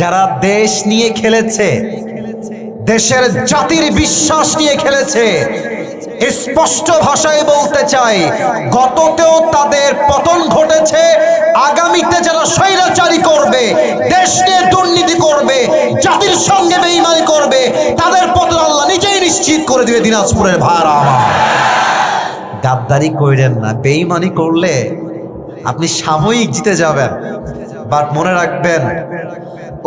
যারা দেশ নিয়ে খেলেছে, দেশের জাতির বিশ্বাস নিয়ে খেলেছে, স্পষ্ট ভাষায় বলতে চাই, গততেও তাদের পতন ঘটেছে। আগামীতে যারা স্বৈরাচারী করবে, দেশ নিয়ে দুর্নীতি করবে, জাতির সঙ্গে বেঈমানি করবে, তাদের পতন আল্লাহ নিজেই নিশ্চিত করে দিবে। দিনাজপুরের ভাইরা আমার, গাদ্দারি কইরেন না। বেঈমানি করলে আপনি সাময়িক জিতে যাবেন, বাট মনে রাখবেন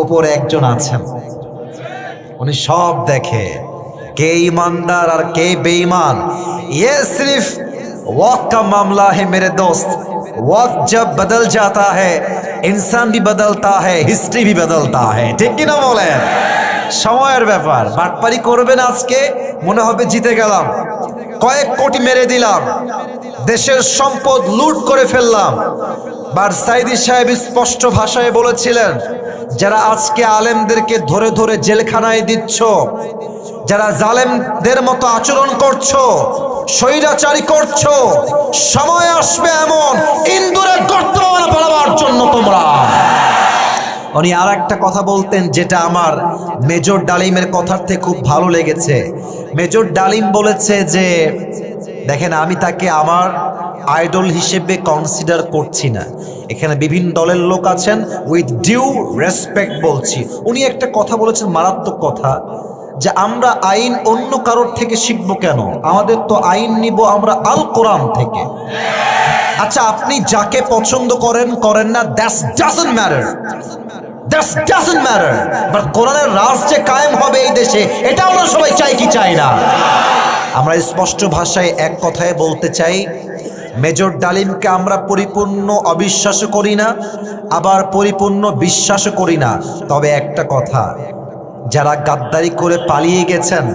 উপরে একজন আছেন, উনি সব দেখে, কে ईमानदार और के बेईमान। ये सिर्फ वक्त का मामला है मेरे दोस्त। वक्त जब बदल जाता है, इंसान भी बदलता है, हिस्ट्री भी बदलता है। ठीक कि ना बोलें? সময়ের ব্যাপার। বাটপারি করবেন, আজকে মনে হবে জিতে গেলাম, কয়েক কোটি মেরে দিলাম, দেশের সম্পদ লুট করে ফেললাম। বার সাইদি সাহেব স্পষ্ট ভাষায় বলেছিলেন, যারা আজকে আলেমদেরকে ধরে ধরে জেলখানায় দিচ্ছ, যারা জালেমদের মতো আচরণ করছো, স্বৈরাচারী করছো, সময় আসবে এমন ইন্দুরের গর্ত পালাবার জন্য তোমরা। উনি আর একটা কথা বলতেন, যেটা আমার মেজর ডালিমের কথার থেকে খুব ভালো লেগেছে। মেজর ডালিম বলেছে যে, দেখেন, আমি তাকে আমার আইডল হিসেবে কনসিডার করছি না। এখানে বিভিন্ন দলের লোক আছেন, উইথ ডিউ রেসপেক্ট বলছি। উনি একটা কথা বলেছেন, মারাত্মক কথা, যে আমরা আইন অন্য কারোর থেকে শিখবো কেন? আমাদের তো আইন নিব আমরা আল কোরআন থেকে। আচ্ছা, আপনি যাকে পছন্দ করেন করেন না, that's doesn't matter, that's doesn't matter, but কোরআনের রাজ যে কায়েম হবে এই দেশে, এটা আমরা সবাই চাই কি চাই না? আমরা স্পষ্ট ভাষায় এক কথায় বলতে চাই, মেজর ডালিমকে আমরা পরিপূর্ণ অবিশ্বাস করি না, আবার পরিপূর্ণ বিশ্বাস করি না। তবে একটা কথা, যারা গাদ্দারি করে পালিয়ে গেছেন,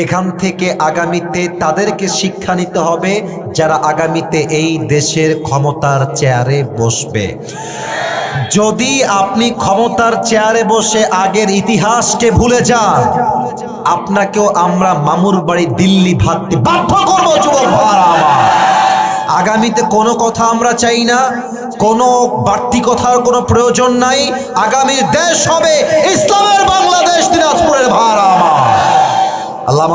এখান থেকে আগামীতে তাদেরকে শিক্ষা নিতে হবে, যারা আগামীতে এই দেশের ক্ষমতার চেয়ারে বসবে। যদি আপনি ক্ষমতার চেয়ারে বসে আগের ইতিহাসকে ভুলে যান, আপনাকেও আমরা মামুর বাড়ি দিল্লি ভাবতে বাধ্য করবো। যুবক ভাইরা আমার, আগামীতে কোনো কথা আমরা চাই না, কোনো বাড়তি কথার কোনো প্রয়োজন নাই। আগামীর দেশ হবে ইসলামের বাংলাদেশ। দিনাজপুরের ভাইরা আমার, আল্লাহ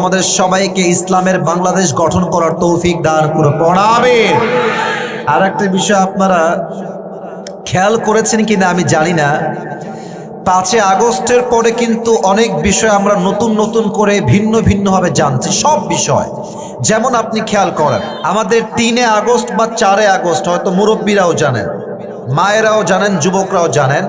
আমাদের সবাইকে ইসলামের বাংলাদেশ গঠন করার তৌফিক দান করুন। আমিন। আর একটা বিষয় আপনারা খেয়াল করেছেন কিনা আমি জানি না, 5 আগস্টের পরে কিন্তু অনেক বিষয় আমরা নতুন নতুন করে ভিন্ন ভিন্নভাবে জানছি, সব বিষয়। যেমন আপনি খেয়াল করেন, আমাদের 3 আগস্ট বা 4 আগস্ট হয়তো মুরব্বীরাও জানেন, মায়েরাও জানেন, যুবকরাও জানেন,